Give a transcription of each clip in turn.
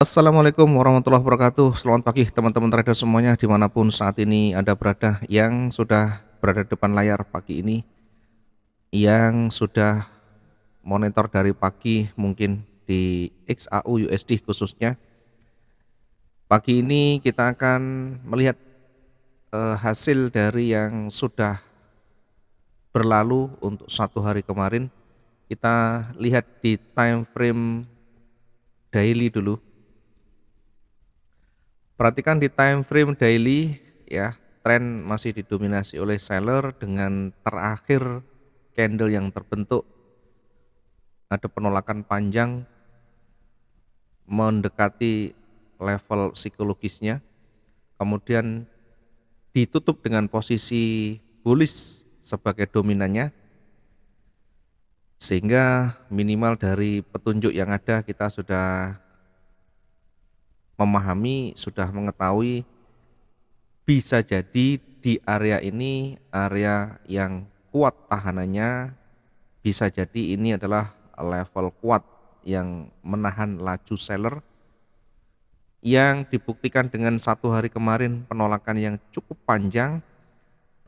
Assalamualaikum warahmatullahi wabarakatuh. Selamat pagi teman-teman trader semuanya dimanapun saat ini Anda berada, yang sudah berada di depan layar pagi ini, yang sudah monitor dari pagi mungkin di XAU USD khususnya. Pagi ini kita akan melihat hasil dari yang sudah berlalu untuk satu hari kemarin. Kita lihat di time frame daily dulu. Perhatikan di time frame daily ya, tren masih didominasi oleh seller dengan terakhir candle yang terbentuk ada penolakan panjang mendekati level psikologisnya, kemudian ditutup dengan posisi bullish sebagai dominannya, sehingga minimal dari petunjuk yang ada kita sudah memahami, sudah mengetahui bisa jadi di area ini area yang kuat tahanannya, bisa jadi ini adalah level kuat yang menahan laju seller, yang dibuktikan dengan satu hari kemarin penolakan yang cukup panjang,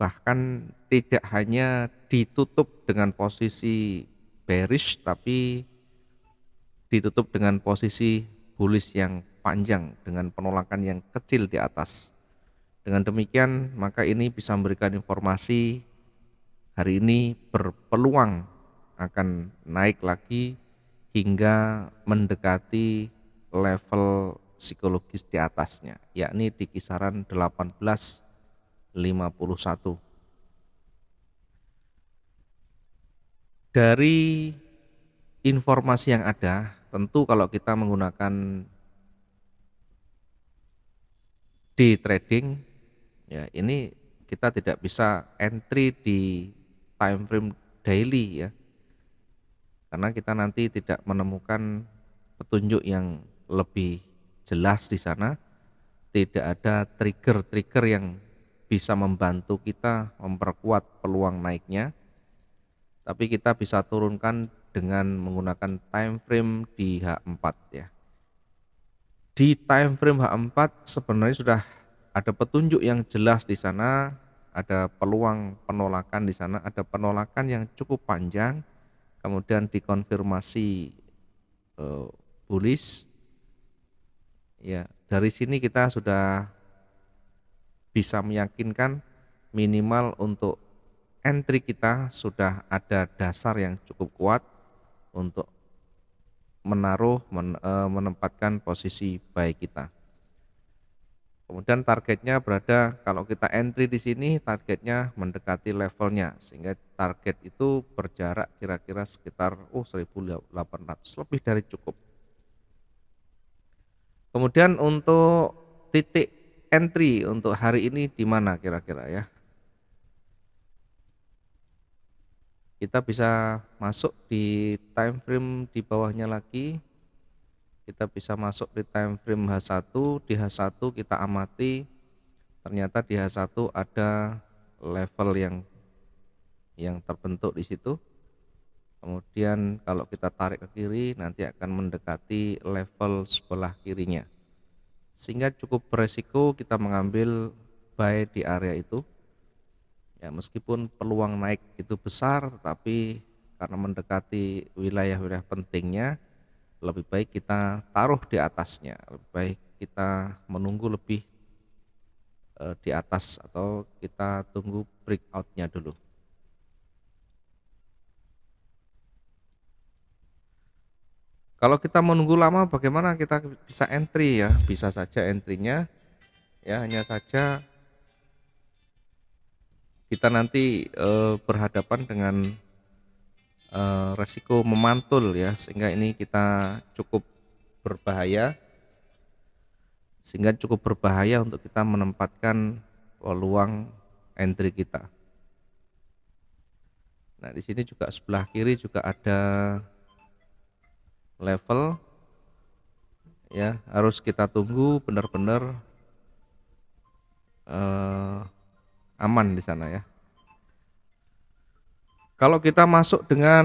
bahkan tidak hanya ditutup dengan posisi bearish tapi ditutup dengan posisi bullish yang panjang dengan penolakan yang kecil di atas. Dengan demikian, maka ini bisa memberikan informasi hari ini berpeluang akan naik lagi hingga mendekati level psikologis di atasnya, yakni di kisaran 1851. Dari informasi yang ada, tentu kalau kita menggunakan day trading, ya ini kita tidak bisa entry di time frame daily ya, karena kita nanti tidak menemukan petunjuk yang lebih jelas di sana, tidak ada trigger-trigger yang bisa membantu kita memperkuat peluang naiknya, tapi kita bisa turunkan dengan menggunakan time frame di H4 ya. Di time frame H4 sebenarnya sudah ada petunjuk yang jelas di sana, ada peluang penolakan di sana, ada penolakan yang cukup panjang, kemudian dikonfirmasi bullish. Ya, dari sini kita sudah bisa meyakinkan minimal untuk entry kita sudah ada dasar yang cukup kuat untuk menempatkan posisi buy kita. Kemudian targetnya berada, kalau kita entry di sini targetnya mendekati levelnya, sehingga target itu berjarak kira-kira sekitar 1800, lebih dari cukup. Kemudian untuk titik entry untuk hari ini di mana kira-kira ya? Kita bisa masuk di time frame di bawahnya lagi. Kita bisa masuk di time frame H1, di H1 kita amati ternyata di H1 ada level yang terbentuk di situ. Kemudian kalau kita tarik ke kiri nanti akan mendekati level sebelah kirinya, sehingga cukup beresiko kita mengambil buy di area itu ya, meskipun peluang naik itu besar, tetapi karena mendekati wilayah-wilayah pentingnya lebih baik kita taruh di atasnya, lebih baik kita menunggu lebih di atas, atau kita tunggu breakoutnya dulu. Kalau kita menunggu lama, bagaimana kita bisa entry ya? Bisa saja entry-nya ya, hanya saja kita nanti berhadapan dengan resiko memantul ya, sehingga ini kita cukup berbahaya, untuk kita menempatkan peluang entry kita. Nah, di sini juga sebelah kiri juga ada level ya, harus kita tunggu benar-benar aman di sana ya. Kalau kita masuk dengan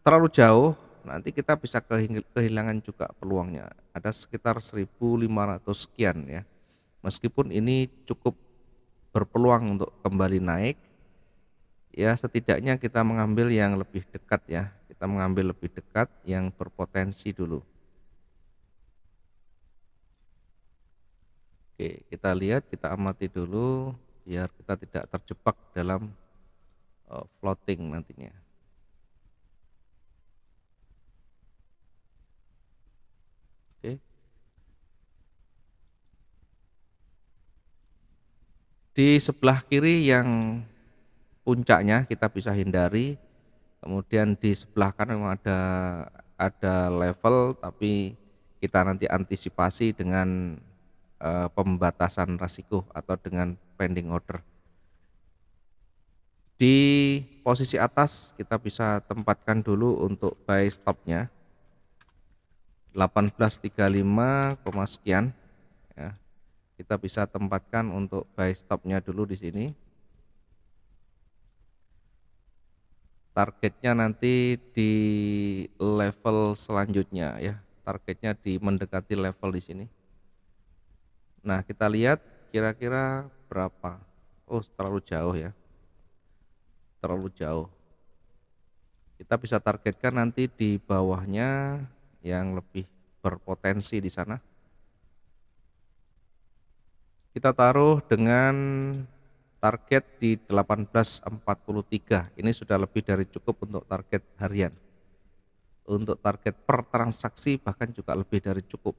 terlalu jauh nanti kita bisa kehilangan juga peluangnya. Ada sekitar 1.500 sekian ya. Meskipun ini cukup berpeluang untuk kembali naik, ya setidaknya kita mengambil yang lebih dekat ya. Kita mengambil lebih dekat yang berpotensi dulu. Oke, kita lihat, kita amati dulu biar kita tidak terjebak dalam floating nantinya. Oke. Di sebelah kiri yang puncaknya kita bisa hindari, kemudian di sebelah kanan memang ada level, tapi kita nanti antisipasi dengan pembatasan risiko atau dengan pending order. Di posisi atas kita bisa tempatkan dulu untuk buy stopnya 1835, sekian ya. Kita bisa tempatkan untuk buy stopnya dulu di sini. Targetnya nanti di level selanjutnya ya. Targetnya di mendekati level di sini. Nah, kita lihat kira-kira berapa. Oh, terlalu jauh ya. Terlalu jauh. Kita bisa targetkan nanti di bawahnya yang lebih berpotensi di sana. Kita taruh dengan target di 1843. Ini sudah lebih dari cukup untuk target harian. Untuk target per transaksi bahkan juga lebih dari cukup.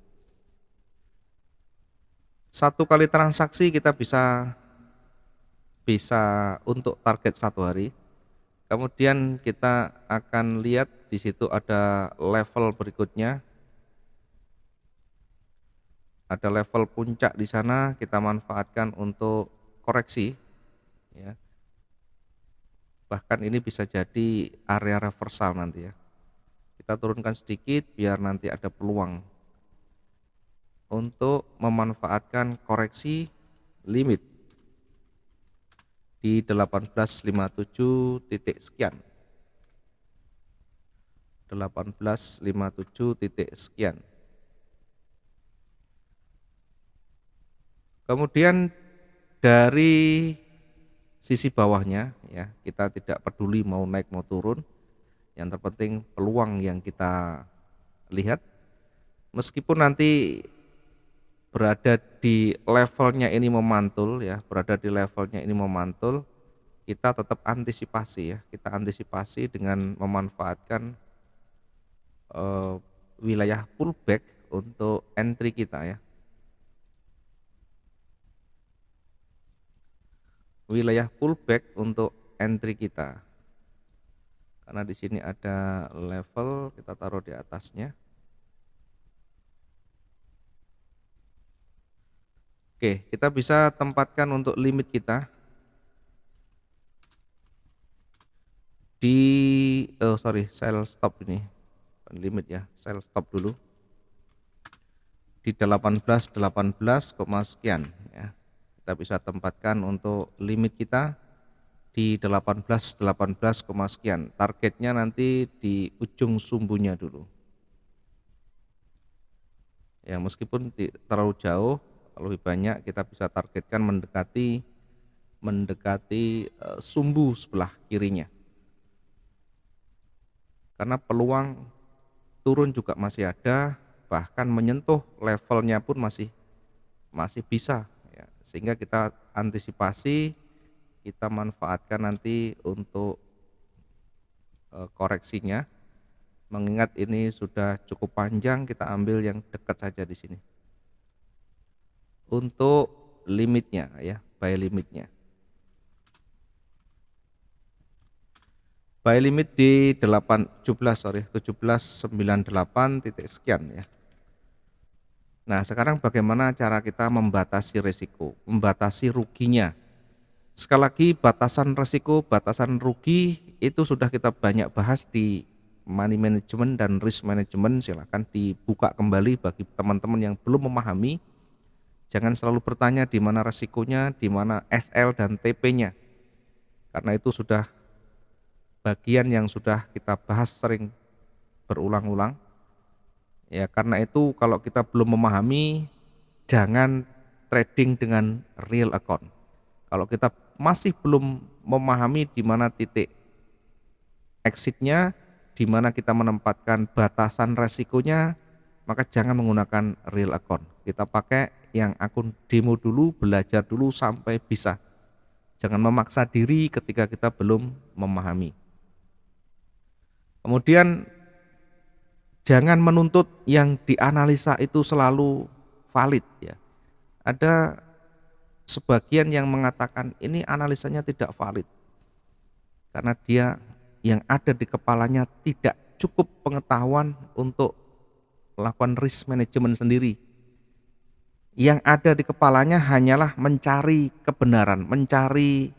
Satu kali transaksi kita bisa untuk target satu hari. Kemudian kita akan lihat di situ ada level berikutnya. Ada level puncak di sana, kita manfaatkan untuk koreksi ya. Bahkan ini bisa jadi area reversal nanti ya. Kita turunkan sedikit biar nanti ada peluang untuk memanfaatkan koreksi limit di 1857 titik sekian. 1857 titik sekian. Kemudian dari sisi bawahnya ya, kita tidak peduli mau naik mau turun, yang terpenting peluang yang kita lihat. Meskipun nanti berada di levelnya ini memantul ya, kita tetap antisipasi ya, kita antisipasi dengan memanfaatkan wilayah pullback untuk entry kita ya. Wilayah pullback untuk entry kita, karena di sini ada level, kita taruh di atasnya. Oke, kita bisa tempatkan untuk limit kita di sell stop ini, limit ya, sell stop dulu di 18 sekian ya. Kita bisa tempatkan untuk limit kita di 18 sekian. Targetnya nanti di ujung sumbunya dulu. Ya, meskipun terlalu jauh, lebih banyak kita bisa targetkan mendekati sumbu sebelah kirinya. Karena peluang turun juga masih ada, bahkan menyentuh levelnya pun masih bisa ya. Sehingga kita antisipasi, kita manfaatkan nanti untuk koreksinya. Mengingat ini sudah cukup panjang, kita ambil yang dekat saja di sini. Untuk limitnya ya, buy limitnya. Buy limit di 1798 titik sekian ya. Nah, sekarang bagaimana cara kita membatasi risiko, membatasi ruginya? Sekali lagi, batasan risiko, batasan rugi itu sudah kita banyak bahas di money management dan risk management. Silakan dibuka kembali bagi teman-teman yang belum memahami. Jangan selalu bertanya di mana risikonya, di mana SL dan TP-nya. Karena itu sudah bagian yang sudah kita bahas sering berulang-ulang. Ya, karena itu kalau kita belum memahami, jangan trading dengan real account. Kalau kita masih belum memahami di mana titik exitnya, di mana kita menempatkan batasan resikonya, maka jangan menggunakan real account. Kita pakai yang akun demo dulu, belajar dulu sampai bisa. Jangan memaksa diri ketika kita belum memahami. Kemudian jangan menuntut yang dianalisa itu selalu valid ya. Ada sebagian yang mengatakan ini analisanya tidak valid karena dia yang ada di kepalanya tidak cukup pengetahuan untuk melakukan risk management sendiri. Yang ada di kepalanya hanyalah mencari kebenaran, mencari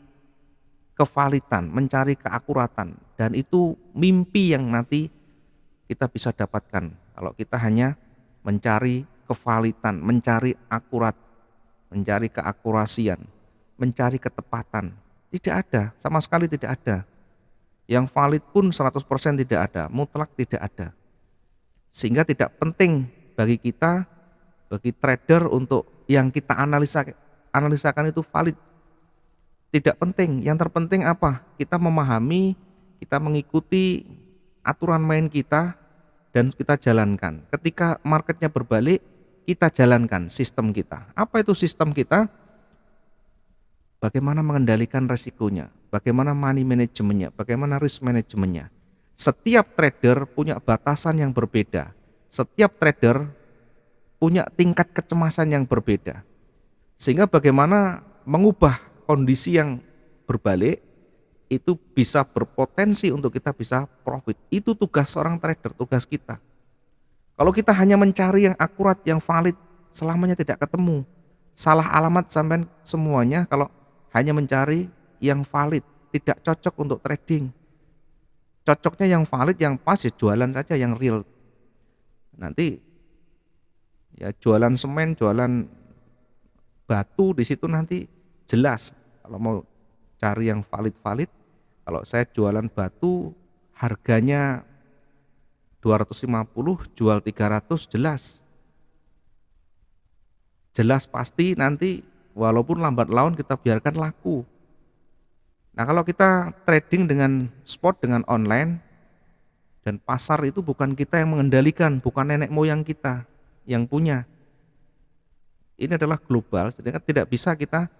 kevalidan, mencari keakuratan, dan itu mimpi yang nanti kita bisa dapatkan kalau kita hanya mencari kevalidan, mencari akurat, mencari keakurasian, mencari ketepatan. Tidak ada, sama sekali tidak ada. Yang valid pun 100% tidak ada, mutlak tidak ada. Sehingga tidak penting bagi kita, bagi trader untuk yang kita analisakan itu valid. Tidak penting, yang terpenting apa? Kita memahami, kita mengikuti aturan main kita dan kita jalankan. Ketika marketnya berbalik, kita jalankan sistem kita. Apa itu sistem kita? Bagaimana mengendalikan resikonya, bagaimana money manajemennya, bagaimana risk manajemennya. Setiap trader punya batasan yang berbeda. Setiap trader punya tingkat kecemasan yang berbeda. Sehingga bagaimana mengubah kondisi yang berbalik itu bisa berpotensi untuk kita bisa profit. Itu tugas seorang trader, tugas kita. Kalau kita hanya mencari yang akurat, yang valid, selamanya tidak ketemu. Salah alamat sampai semuanya kalau hanya mencari yang valid, tidak cocok untuk trading. Cocoknya yang valid, yang pas ya jualan saja yang real. Nanti ya jualan semen, jualan batu di situ nanti jelas. Kalau mau cari yang valid, kalau saya jualan batu harganya 250, jual 300 jelas. Jelas pasti nanti walaupun lambat laun kita biarkan laku. Nah, kalau kita trading dengan spot, dengan online, dan pasar itu bukan kita yang mengendalikan, bukan nenek moyang kita yang punya. Ini adalah global, sehingga tidak bisa kita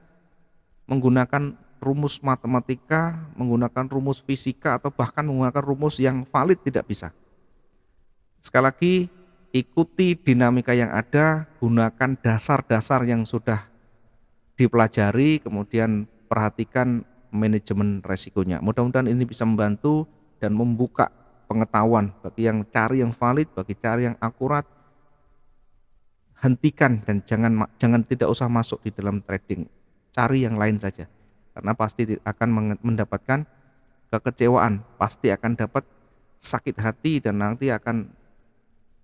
menggunakan rumus matematika, menggunakan rumus fisika, atau bahkan menggunakan rumus yang valid, tidak bisa. Sekali lagi, ikuti dinamika yang ada, gunakan dasar-dasar yang sudah dipelajari, kemudian perhatikan manajemen resikonya. Mudah-mudahan ini bisa membantu dan membuka pengetahuan bagi yang cari yang valid, bagi cari yang akurat. Hentikan dan jangan tidak usah masuk di dalam trading. Cari yang lain saja. Karena pasti akan mendapatkan kekecewaan, pasti akan dapat sakit hati dan nanti akan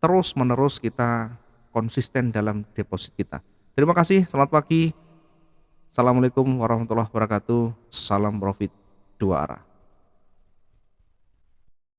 terus-menerus kita konsisten dalam deposit kita. Terima kasih, selamat pagi. Assalamualaikum warahmatullahi wabarakatuh. Salam profit dua arah.